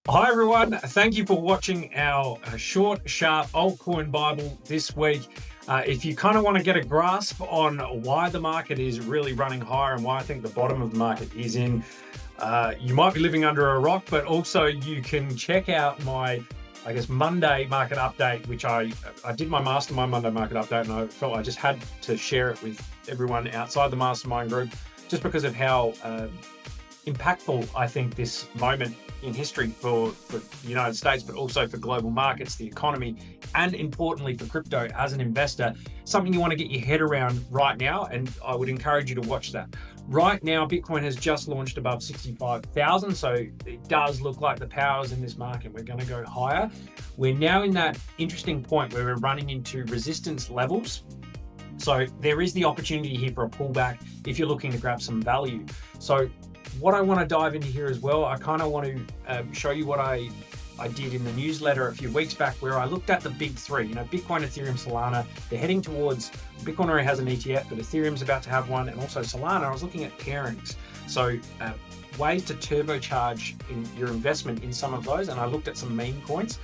Hi everyone, thank you for watching our short, sharp altcoin Bible this week. If you kind of want to get a grasp on why the market is really running higher and why I think the bottom of the market is in, you might be living under a rock, but also you can check out my, Monday market update, which I did my mastermind Monday market update, and I felt I just had to share it with everyone outside the mastermind group just because of how impactful I think this moment in history for the United States, but also for global markets, the economy, and importantly for crypto as an investor, something you want to get your head around right now, and I would encourage you to watch that. Right now, Bitcoin has just launched above 65,000, so it does look like the power's in this market. We're going to go higher. We're now in that interesting point where we're running into resistance levels. So there is the opportunity here for a pullback if you're looking to grab some value. So what I want to dive into here as well, I kind of want to show you what I did in the newsletter a few weeks back, where I looked at the big three, Bitcoin, Ethereum, Solana. They're heading towards, Bitcoin already has an ETF, but Ethereum's about to have one, and also Solana. I was looking at pairings. So ways to turbocharge in your investment in some of those, and I looked at some meme coins.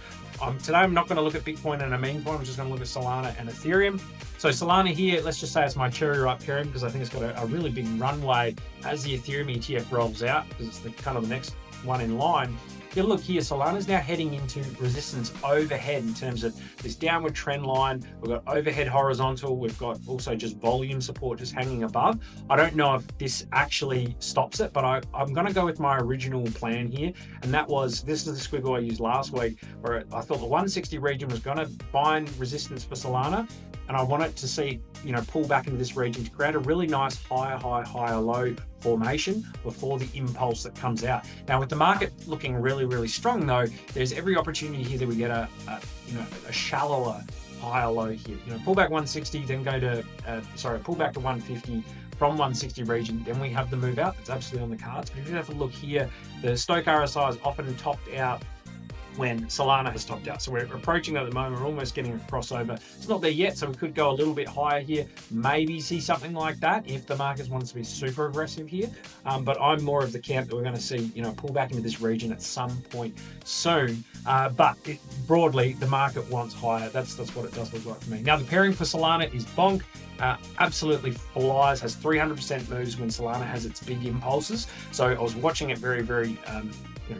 Today I'm not going to look at Bitcoin and a meme coin, I'm just going to look at Solana and Ethereum. So Solana here, let's just say it's my cherry ripe pairing because I think it's got a really big runway as the Ethereum ETF rolls out, because it's the kind of the next one in line. You look here, Solana's now heading into resistance overhead in terms of this downward trend line. We've got overhead horizontal. We've got also just volume support just hanging above. I don't know if this actually stops it, but I'm going to go with my original plan here. And that was, this is the squiggle I used last week, where I thought the 160 region was going to find resistance for Solana. And I want it to see, pull back into this region to create a really nice higher high, higher low formation before the impulse that comes out. Now, with the market looking really, really strong though, there's every opportunity here that we get a shallower higher low here. Pull back 160, then go to, pull back to 150 from 160 region, then we have the move out. It's absolutely on the cards. But if you have a look here, the Stochastic RSI is often topped out when Solana has topped out. So we're approaching that at the moment. We're almost getting a crossover. It's not there yet, so we could go a little bit higher here, maybe see something like that if the market wants to be super aggressive here. But I'm more of the camp that we're going to see, pull back into this region at some point soon. But broadly, the market wants higher. That's what it does look like for me. Now, the pairing for Solana is BONK. Absolutely flies, has 300% moves when Solana has its big impulses. So I was watching it very, very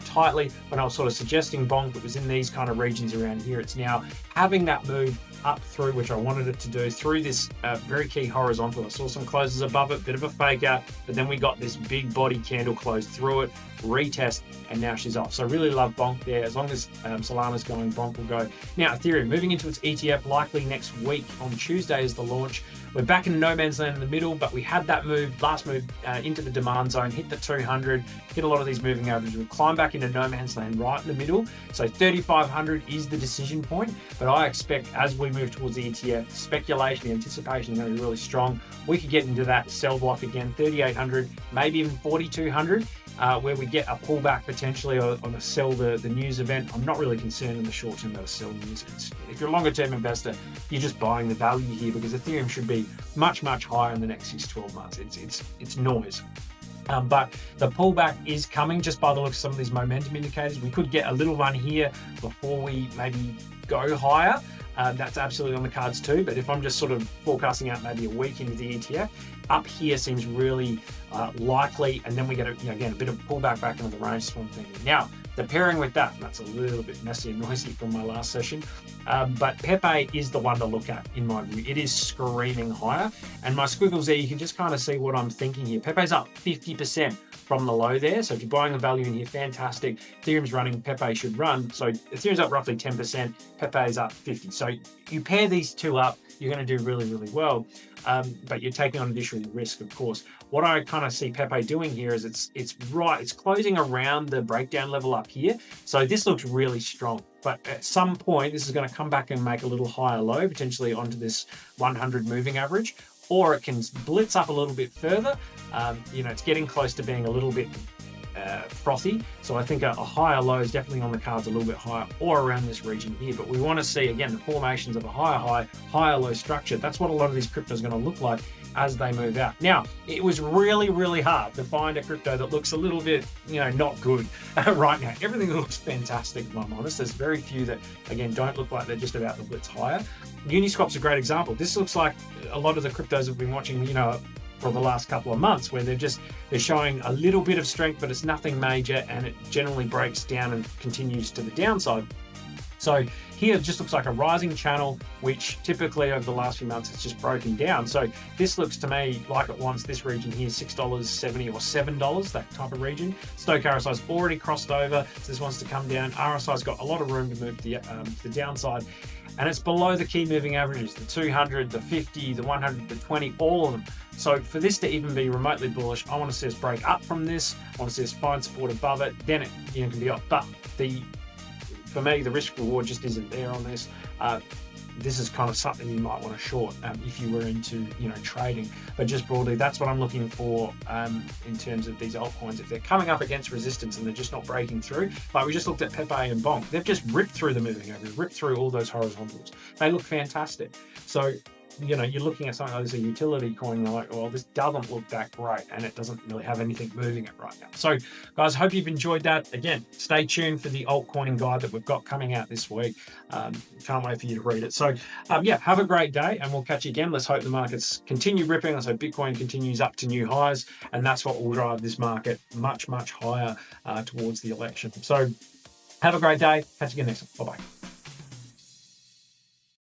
tightly when I was sort of suggesting BONK. It was in these kind of regions around here. It's now having that move up through, which I wanted it to do, through this very key horizontal. I saw some closes above it, bit of a fake out, but then we got this big body candle close through it, retest, and now she's off. So I really love BONK there. As long as Solana's going, BONK will go. Now, Ethereum moving into its ETF likely next week. On Tuesday is the launch. We're back in no man's land in the middle, but we had that last move into the demand zone, hit the 200, hit a lot of these moving averages. We climb back into no man's land right in the middle. So 3,500 is the decision point, but I expect as we move towards the ETF, speculation, the anticipation is going to be really strong. We could get into that sell block again, 3,800, maybe even 4,200. Where we get a pullback potentially on a sell the news event. I'm not really concerned in the short term about a sell news. If you're a longer term investor, you're just buying the value here because Ethereum should be much, much higher in the next 6-12 months. It's noise. But the pullback is coming just by the look of some of these momentum indicators. We could get a little run here before we maybe go higher. That's absolutely on the cards too. But if I'm just sort of forecasting out maybe a week into the ETF, up here seems really likely. And then we get, again, a bit of pullback back into the range. That's what I'm thinking. Now, the pairing with that's a little bit messy and noisy from my last session. But Pepe is the one to look at in my view. It is screaming higher. And my squiggles there, you can just kind of see what I'm thinking here. Pepe's up 50% from the low there. So if you're buying the value in here, fantastic. Ethereum's running, Pepe should run. So Ethereum's up roughly 10%, Pepe's up 50. So you pair these two up, you're going to do really, really well. But you're taking on additional risk, of course. What I kind of see Pepe doing here is it's closing around the breakdown level up here. So this looks really strong. But at some point, this is going to come back and make a little higher low, potentially onto this 100 moving average, or it can blitz up a little bit further. It's getting close to being a little bit frothy. So I think a higher low is definitely on the cards, a little bit higher or around this region here. But we want to see, again, the formations of a higher high, higher low structure. That's what a lot of these cryptos are going to look like as they move out. Now, it was really, really hard to find a crypto that looks a little bit, not good right now. Everything looks fantastic, if I'm honest. There's very few that, again, don't look like they're just about to blitz higher. Uniswap's a great example. This looks like a lot of the cryptos we've been watching, for the last couple of months, where they're showing a little bit of strength, but it's nothing major, and it generally breaks down and continues to the downside. So here it just looks like a rising channel, which typically over the last few months it's just broken down. So this looks to me like it wants this region here, $6.70 or $7, that type of region. Stochastic RSI's already crossed over, so this wants to come down. RSI's got a lot of room to move to the downside, and it's below the key moving averages, the 200, the 50, the 100, the 20, all of them. So for this to even be remotely bullish, I want to see us break up from this. I want to see us find support above it. Then it can be up. But for me, the risk reward just isn't there on this. This is kind of something you might want to short if you were into trading. But just broadly, that's what I'm looking for in terms of these altcoins. If they're coming up against resistance and they're just not breaking through, like we just looked at Pepe and BONK, they've just ripped through the moving average, ripped through all those horizontals. They look fantastic. So you're looking at something like this, a utility coin, and you're like, well, this doesn't look that great, and it doesn't really have anything moving it right now. So guys, hope you've enjoyed that. Again, stay tuned for the altcoin guide that we've got coming out this week. Can't wait for you to read it. So yeah, have a great day, and we'll catch you again. Let's hope the markets continue ripping. Let's hope Bitcoin continues up to new highs, and that's what will drive this market much, much higher towards the election. So have a great day. Catch you again next time. Bye-bye.